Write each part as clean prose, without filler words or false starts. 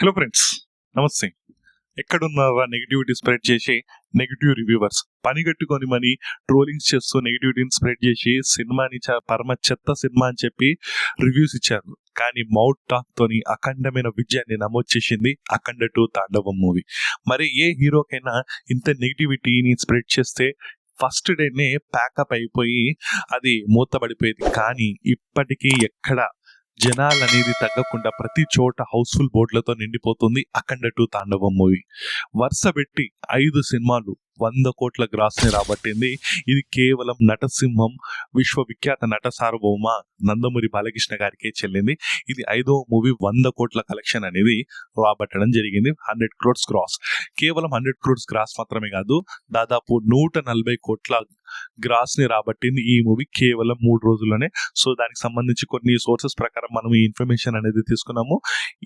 Hello friends, నమస్తే. ఎక్కడున్నారా negativity spread చేసి నెగిటివ్ రివ్యూవర్స్ పనిగట్టుకొని మనీ ట్రోలింగ్స్ చేస్తూ నెగిటివిటీని స్ప్రెడ్ చేసి సినిమాని పరమ చెత్త సినిమా అని చెప్పి రివ్యూస్ ఇచ్చారు. కానీ మౌత్ టాక్ తోని అఖండమైన విజయాన్ని నమోదు చేసింది అఖండ 2 తాండవం మూవీ. మరి ఏ హీరోకైనా ఇంత నెగిటివిటీని స్ప్రెడ్ చేస్తే ఫస్ట్ డేనే ప్యాకప్ అయిపోయి అది మూతపడిపోయేది. కానీ ఇప్పటికీ ఎక్కడ జనాలు అనేది తగ్గకుండా ప్రతి చోట హౌస్ఫుల్ బోర్డులతో నిండిపోతుంది అఖండ 2 తాండవం మూవీ. వరుస పెట్టి 5 సినిమాలు 100 కోట్ల గ్రాస్ ని రాబట్టింది. ఇది కేవలం నటసింహం విశ్వవిఖ్యాత నట సార్వభౌమ నందమూరి బాలకృష్ణ గారికే చెల్లింది. ఇది 5వ మూవీ 100 కోట్ల కలెక్షన్ అనేది రాబట్టడం జరిగింది. 100 crores గ్రాస్. కేవలం 100 crores గ్రాస్ మాత్రమే కాదు, దాదాపు 140 కోట్ల గ్రాస్ ని రాబట్టింది ఈ మూవీ కేవలం 3 రోజుల్లోనే. సో దానికి సంబంధించి కొన్ని సోర్సెస్ ప్రకారం మనం ఈ ఇన్ఫర్మేషన్ అనేది తీసుకున్నాము.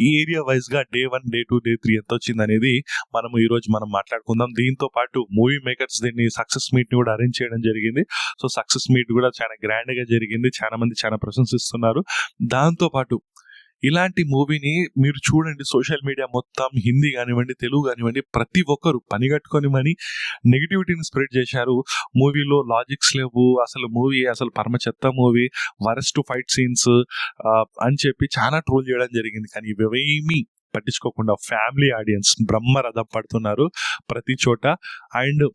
ఈ ఏరియా వైజ్ గా డే 1, డే 2, డే 3 ఎంత వచ్చింది అనేది మనము ఈ రోజు మనం మాట్లాడుకుందాం. దీంతో పాటు మూవీ మేకర్స్ దీన్ని సక్సెస్ మీట్ ని కూడా అరేంజ్ చేయడం జరిగింది. సో సక్సెస్ మీట్ కూడా చాలా గ్రాండ్ గా జరిగింది. చాలా మంది చాలా ప్రశంసిస్తున్నారు. దాంతో పాటు ఇలాంటి మూవీని మీరు చూడండి, సోషల్ మీడియా మొత్తం హిందీ కానివ్వండి, తెలుగు కానివ్వండి, ప్రతి ఒక్కరు పనిగట్టుకొని మని నెగిటివిటీని స్ప్రెడ్ చేశారు. మూవీలో లాజిక్స్ లేవు, అసలు మూవీ అసలు పరమ చెత్త మూవీ, వరస్ట్ ఫైట్ సీన్స్ అని చెప్పి చాలా ట్రోల్ చేయడం జరిగింది. కానీ ఇవేమీ పట్టించుకోకుండా ఫ్యామిలీ ఆడియన్స్ బ్రహ్మరథం పడుతున్నారు ప్రతి చోట. అండ్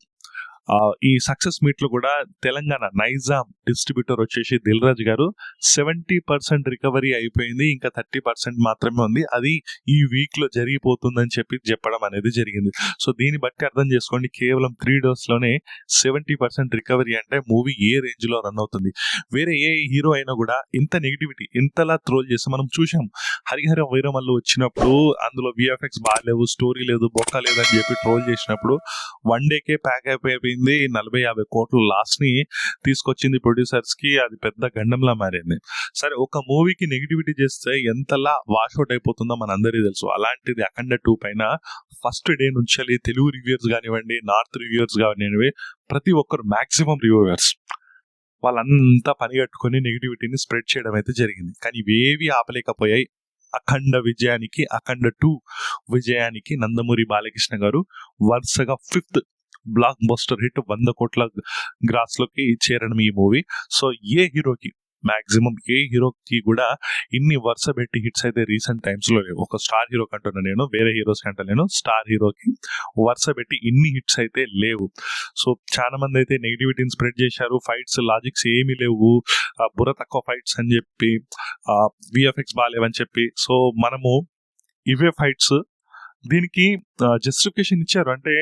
ఈ సక్సెస్ మీట్ లో కూడా తెలంగాణ నైజాం డిస్ట్రిబ్యూటర్ వచ్చేసి దిల్ రాజు గారు 70% రికవరీ అయిపోయింది, ఇంకా 30% మాత్రమే ఉంది, అది ఈ వీక్ లో జరిగిపోతుందని చెప్పడం అనేది జరిగింది. సో దీన్ని బట్టి అర్థం చేసుకోండి, కేవలం 3 days లోనే 70% రికవరీ అంటే మూవీ ఏ రేంజ్ లో రన్ అవుతుంది. వేరే ఏ హీరో అయినా కూడా ఇంత నెగిటివిటీ ఇంతలా ట్రోల్ చేస్తే మనం చూసాం. హరిహర వీరమల్లు వచ్చినప్పుడు అందులో విఎఫ్ఎక్స్ బాగాలేవు, స్టోరీ లేదు, బొక్క లేదు అని చెప్పి ట్రోల్ చేసినప్పుడు 1 డేకే ప్యాక్ అయిపోయింది. 40-50 కోట్లు లాస్ ని తీసుకొచ్చింది ప్రొడ్యూసర్స్ కి. అది పెద్ద గండంలా మారింది. సరే, ఒక మూవీకి నెగిటివిటీ చేస్తే ఎంతలా వాష్అవుట్ అయిపోతుందో మనందరికీ తెలుసు. అలాంటిది అఖండ 2 పైన ఫస్ట్ డే నుంచి తెలుగు రివ్యూవర్స్ కానివ్వండి, నార్త్ రివ్యూవర్స్ కానివ్వండి, ప్రతి ఒక్కరు మాక్సిమం రివ్యూవర్స్ వాళ్ళంతా పనిగట్టుకొని నెగిటివిటీని స్ప్రెడ్ చేయడం అయితే జరిగింది. కానీ ఇవేవి ఆపలేకపోయాయి అఖండ విజయానికి, అఖండ 2 విజయానికి. నందమూరి బాలకృష్ణ గారు వరుసగా 5th బ్లాక్ బస్టర్ హిట్ 100 కోట్ల గ్రాస్ లోకి చేరడం ఈ మూవీ. సో ఏ హీరోకి మాక్సిమం ఏ హీరోకి కూడా ఇన్ని వరుస పెట్టి హిట్స్ అయితే రీసెంట్ టైమ్స్ లో లేవు. ఒక స్టార్ హీరో కంటున్నా నేను, వేరే హీరోస్ కంటలేను. స్టార్ హీరోకి వరుస పెట్టి ఇన్ని హిట్స్ అయితే లేవు. సో చాలా మంది అయితే నెగిటివిటీని స్ప్రెడ్ చేశారు. ఫైట్స్ లాజిక్స్ ఏమీ లేవు, బుర్ర తక్కువ ఫైట్స్ అని చెప్పి, విఎఫ్ఎక్స్ బాగాలేవని చెప్పి. సో మనము ఇవే ఫైట్స్ దీనికి జస్టిఫికేషన్ ఇచ్చారు. అంటే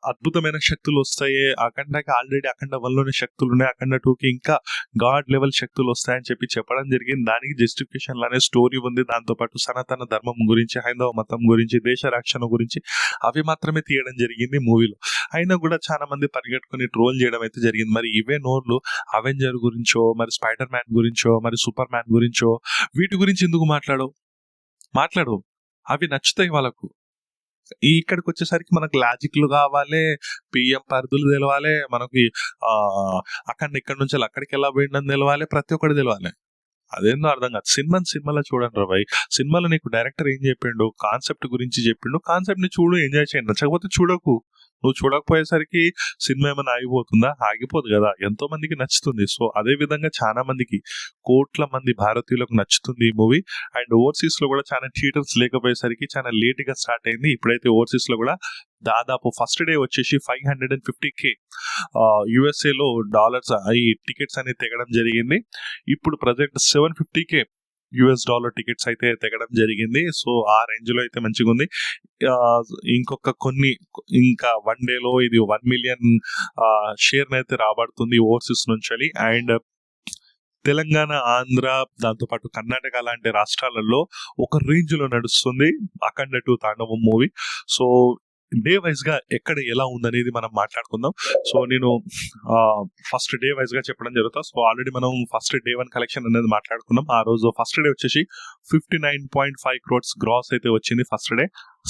అద్భుతమైన శక్తులు వస్తాయి, అఖండకి ఆల్రెడీ అఖండ 1లోనే శక్తులు ఉన్నాయి, అఖండ 2కి ఇంకా గాడ్ లెవెల్ శక్తులు వస్తాయని చెప్పడం జరిగింది. దానికి జస్టిఫికేషన్ లానే స్టోరీ ఉంది. దాంతోపాటు సనాతన ధర్మం గురించి, హైందవ మతం గురించి, దేశ రక్షణ గురించి అవి మాత్రమే తీయడం జరిగింది మూవీలో. అయినా కూడా చాలా మంది పరిగెట్టుకుని ట్రోల్ చేయడం అయితే జరిగింది. మరి ఇవే నోర్లు అవెంజర్ గురించో, మరి స్పైడర్ మ్యాన్ గురించో, మరి సూపర్ మ్యాన్ గురించో, వీటి గురించి ఎందుకు మాట్లాడు అవి నచ్చుతాయి వాళ్ళకు. ఇక్కడికి వచ్చేసరికి మనకు లాజిక్లు కావాలి, పిఎం పరిధులు తెలవాలి, మనకి ఇక్కడ నుంచి అక్కడికి ఎలా పోయిందని తెలవాలి, ప్రతి ఒక్కటి తెలవాలి. అదేందో అర్థం కాదు. సినిమాలో చూడండి రా భయ్, సినిమాలో నీకు డైరెక్టర్ ఏం చెప్పిండు, కాన్సెప్ట్ గురించి చెప్పిండు, కాన్సెప్ట్ ని చూడు, ఎంజాయ్ చేయండి. నచ్చకపోతే చూడకు. నువ్వు చూడకపోయేసరికి సినిమా ఏమైనా ఆగిపోతుందా? ఆగిపోదు కదా, ఎంతో మందికి నచ్చుతుంది. సో అదే విధంగా చాలా మందికి, కోట్ల మంది భారతీయులకు నచ్చుతుంది ఈ మూవీ. అండ్ ఓవర్సీస్ లో కూడా చాలా థియేటర్స్ లేకపోయేసరికి చాలా లేట్ గా స్టార్ట్ అయింది. ఇప్పుడైతే ఓవర్సీస్ లో కూడా దాదాపు ఫస్ట్ డే వచ్చేసి 550K USA లో డాలర్స్ ఈ టికెట్స్ అనేది తెగడం జరిగింది. ఇప్పుడు ప్రజెంట్ 750K US టికెట్స్ అయితే తెగడం జరిగింది. సో ఆ రేంజ్ లో అయితే మంచిగా ఉంది. ఇంకా 1 డేలో ఇది 1 million షేర్ అయితే రాబడుతుంది ఓవర్సీస్ నుంచి. అండ్ తెలంగాణ, ఆంధ్ర, దాంతోపాటు కర్ణాటక లాంటి రాష్ట్రాలలో ఒక రేంజ్ లో నడుస్తుంది అఖండ 2 తాండవం మూవీ. సో డే వైజ్ గా ఎక్కడ ఎలా ఉందనేది మనం మాట్లాడుకుందాం. సో నేను ఫస్ట్ డే వైజ్ గా చెప్పడం జరుగుతుంది. సో ఆల్రెడీ మనం ఫస్ట్ డే 1 కలెక్షన్ అనేది మాట్లాడుకున్నాం. ఆ రోజు ఫస్ట్ డే వచ్చేసి 59.5 crores గ్రాస్ అయితే వచ్చింది ఫస్ట్ డే.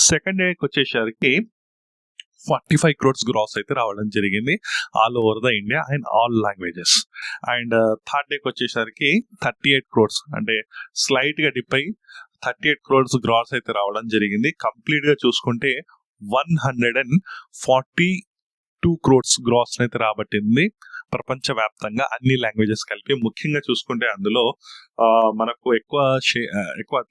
సెకండ్ డేకి వచ్చేసరికి 45 crores గ్రాస్ అయితే రావడం జరిగింది all over the India and all languages. And third డేకి వచ్చేసరికి 38 crores, అంటే స్లైట్ గా డిప్ అయి 38 crores గ్రాస్ అయితే రావడం జరిగింది. కంప్లీట్ గా చూసుకుంటే 142 crores గ్రాస్ అయితే రాబట్టింది ప్రపంచవ్యాప్తంగా అన్ని లాంగ్వేజెస్ కలిపి. ముఖ్యంగా చూసుకుంటే అందులో మనకు ఎక్కువ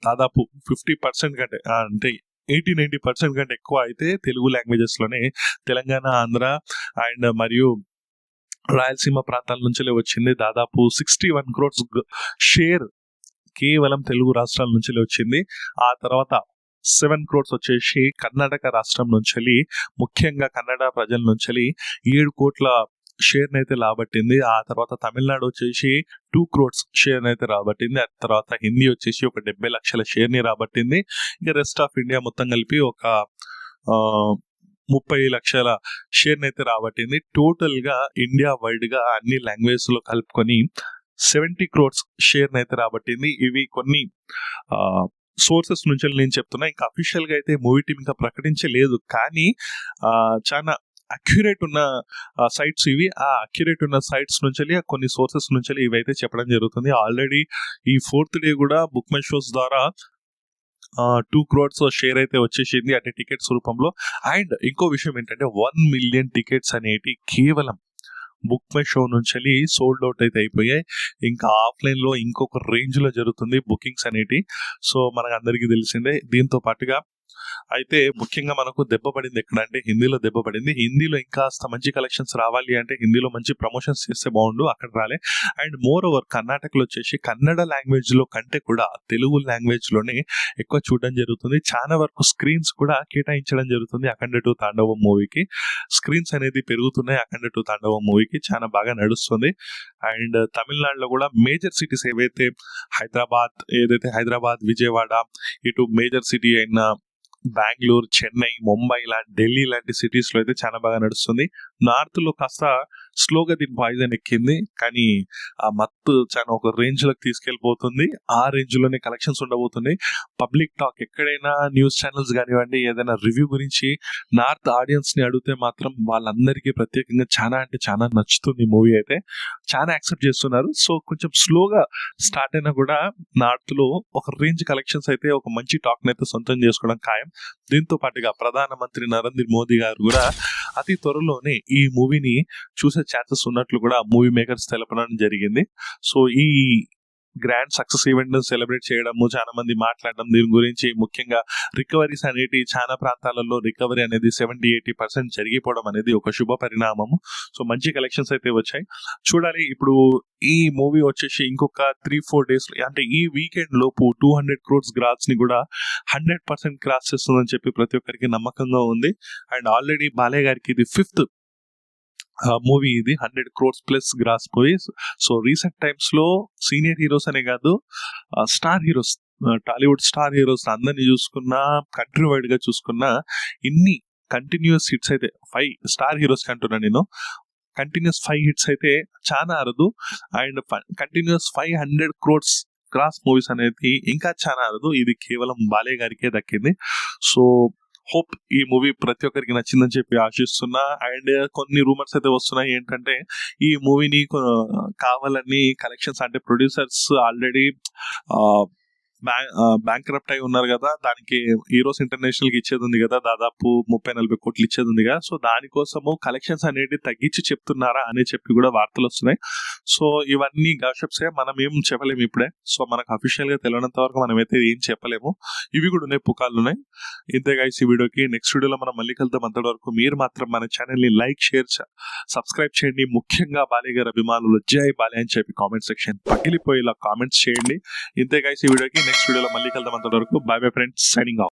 దాదాపు 50% కంటే అంటే 80-90% కంటే ఎక్కువ అయితే తెలుగు లాంగ్వేజెస్ లోనే, తెలంగాణ, ఆంధ్ర అండ్ మరియు రాయలసీమ ప్రాంతాల నుంచి వచ్చింది. దాదాపు 61 crores షేర్ కేవలం తెలుగు రాష్ట్రాల నుంచి వచ్చింది. ఆ తర్వాత 7 crores వచ్చేసి కర్ణాటక రాష్ట్రం నుంచి, ముఖ్యంగా కన్నడ ప్రజల నుంచి 7 కోట్ల షేర్ అయితే రాబట్టింది. ఆ తర్వాత తమిళనాడు వచ్చేసి 2 crores షేర్ అయితే రాబట్టింది. ఆ తర్వాత హిందీ వచ్చేసి ఒక 70 లక్షల షేర్ ని రాబట్టింది. ఇక రెస్ట్ ఆఫ్ ఇండియా మొత్తం కలిపి ఒక 30 లక్షల షేర్ అయితే రాబట్టింది. టోటల్ గా ఇండియా వైడ్ గా అన్ని లాంగ్వేజ్ లో కలుపుకొని 70 crores షేర్ అయితే రాబట్టింది. ఇవి కొన్ని సోర్సెస్ నుంచి నేను చెప్తున్నా. ఇంకా అఫీషియల్ గా అయితే మూవీ టీమ్ ఇంకా ప్రకటించలేదు, కానీ చాలా అక్యురేట్ ఉన్న సైట్స్ ఇవి. ఆ అక్యురేట్ ఉన్న సైట్స్ నుంచి కొన్ని సోర్సెస్ నుంచి ఇవైతే చెప్పడం జరుగుతుంది. ఆల్రెడీ ఈ 4th డే కూడా బుక్ మై షోస్ ద్వారా 2 crores షేర్ అయితే వచ్చేసింది, అంటే టికెట్స్ రూపంలో. అండ్ ఇంకో విషయం ఏంటంటే 1 million టికెట్స్ అనేవి కేవలం బుక్ మై షో నుంచి సోల్డ్ అవుట్ అయితే అయిపోయాయి. ఇంకా ఆఫ్లైన్ లో ఇంకొక రేంజ్ లో జరుగుతుంది బుకింగ్స్ అనేటి. సో మనకు అందరికీ తెలిసిందే. దీంతో పాటుగా అయితే ముఖ్యంగా మనకు దెబ్బ పడింది ఎక్కడ అంటే హిందీలో దెబ్బ పడింది. హిందీలో ఇంకా మంచి కలెక్షన్స్ రావాలి అంటే హిందీలో మంచి ప్రమోషన్స్ చేస్తే బాగుండు, అక్కడ రాలే. అండ్ మోర్ ఓవర్ కర్ణాటకలో వచ్చేసి కన్నడ లాంగ్వేజ్ లో కంటే కూడా తెలుగు లాంగ్వేజ్ లోనే ఎక్కువ చూడడం జరుగుతుంది. చాలా వరకు స్క్రీన్స్ కూడా కేటాయించడం జరుగుతుంది అఖండ 2 తాండవం మూవీకి. స్క్రీన్స్ అనేది పెరుగుతున్నాయి అఖండ 2 తాండవం మూవీకి, చాలా బాగా నడుస్తుంది. అండ్ తమిళనాడులో కూడా మేజర్ సిటీస్ ఏదైతే హైదరాబాద్, విజయవాడ, ఇటు మేజర్ సిటీ అయిన బెంగళూరు, చెన్నై, ముంబై ఢిల్లీ లాంటి సిటీస్ లో అయితే చాలా బాగా నడుస్తుంది. నార్త్ లో కాస్త స్లోగా దీని పాయిజన్ ఎక్కింది, కానీ ఆ మత్తు చాలా ఒక రేంజ్ లోకి తీసుకెళ్లిపోతుంది. ఆ రేంజ్ లోనే కలెక్షన్స్ ఉండబోతున్నాయి. పబ్లిక్ టాక్ ఎక్కడైనా న్యూస్ ఛానల్స్ కానివ్వండి, ఏదైనా రివ్యూ గురించి నార్త్ ఆడియన్స్ ని అడిగితే మాత్రం వాళ్ళందరికీ ప్రత్యేకంగా చాలా అంటే చాలా నచ్చుతుంది మూవీ అయితే, చాలా యాక్సెప్ట్ చేస్తున్నారు. సో కొంచెం స్లోగా స్టార్ట్ అయినా కూడా నార్త్ లో ఒక రేంజ్ కలెక్షన్స్ అయితే ఒక మంచి టాక్ అయితే సొంతం చేసుకోవడం ఖాయం. దీంతో పాటుగా ప్రధానమంత్రి నరేంద్ర మోదీ గారు కూడా అతి త్వరలోనే ఈ మూవీని చూసే ఛాన్సెస్ ఉన్నట్లు కూడా మూవీ మేకర్స్ తెలపడం జరిగింది. సో ఈ గ్రాండ్ సక్సెస్ ఈవెంట్ సెలబ్రేట్ చేయడము, చాలా మంది మాట్లాడడం దీని గురించి. ముఖ్యంగా రికవరీస్ అనేటి చాలా ప్రాంతాలలో రికవరీ అనేది 70-80% జరిగిపోవడం అనేది ఒక శుభ పరిణామము. సో మంచి కలెక్షన్స్ అయితే వచ్చాయి, చూడాలి. ఇప్పుడు ఈ మూవీ వచ్చేసి ఇంకొక 3-4 డేస్ అంటే ఈ వీకెండ్ లోపు 200 crores గ్రాస్ ని కూడా 100% క్రాస్ చేస్తుందని చెప్పి ప్రతి ఒక్కరికి నమ్మకంగా ఉంది. అండ్ ఆల్రెడీ బాలయ్య గారికి ఇది 5th మూవీ, ఇది 100 crores plus gross movie. So recent times లో సీనియర్ హీరోస్ అనే కాదు, star heroes, Tollywood star heroes అందరినీ చూసుకున్నా, కంట్రీ వైడ్ గా చూసుకున్నా, ఇన్ని కంటిన్యూస్ హిట్స్ అయితే 5 స్టార్ హీరోస్ అంటున్నా నేను, కంటిన్యూస్ 5 హిట్స్ అయితే చాలా అరదు. And continuous 500 crores cross movies అనేది ఇంకా చాలా అరదు. ఇది కేవలం బాలయ్య గారికే దక్కింది. సో హోప్ ఈ మూవీ ప్రతి ఒక్కరికి నచ్చిందని చెప్పి ఆశిస్తున్నా. అండ్ కొన్ని రూమర్స్ అయితే వస్తున్నాయి ఏంటంటే ఈ మూవీని కావాలని కలెక్షన్స్ అంటే ప్రొడ్యూసర్స్ ఆల్రెడీ బ్యాంక్రప్ట్ అయి ఉన్నారు కదా, దానికి హీరోస్ ఇంటర్నేషనల్ కి ఇచ్చేది ఉంది కదా, దాదాపు 30-40 కోట్లు ఇచ్చేది ఉంది కదా. సో దానికోసము కలెక్షన్స్ అనేది తగ్గించి చెప్తున్నారా అని చెప్పి కూడా వార్తలు వస్తున్నాయి. సో ఇవన్నీ గాషప్సే, మనం ఏం చెప్పలేము ఇప్పుడే. సో మనకు అఫీషియల్ గా తెలియనంత వరకు మనం అయితే ఏం చెప్పలేము. ఇవి కూడా ఉన్నాయి, పుకార్లు ఉన్నాయి. ఇంతే గైస్ ఈ వీడియోకి. నెక్స్ట్ వీడియోలో మనం మళ్ళీ కలుద్దాం. అంతటి వరకు మీరు మాత్రం మన ఛానల్ ని లైక్, షేర్, సబ్స్క్రైబ్ చేయండి. ముఖ్యంగా బాలయ్య గారి అభిమానులు జై బాలయ్య అని చెప్పి కామెంట్ సెక్షన్ పగిలిపోయేలా కామెంట్స్ చేయండి. ఇంతే గైస్ ఈ వీడియోకి. నెక్స్ట్ వీడియోలో మళ్ళీ కలుద్దాం. అంతవరకు by bye friends, signing off.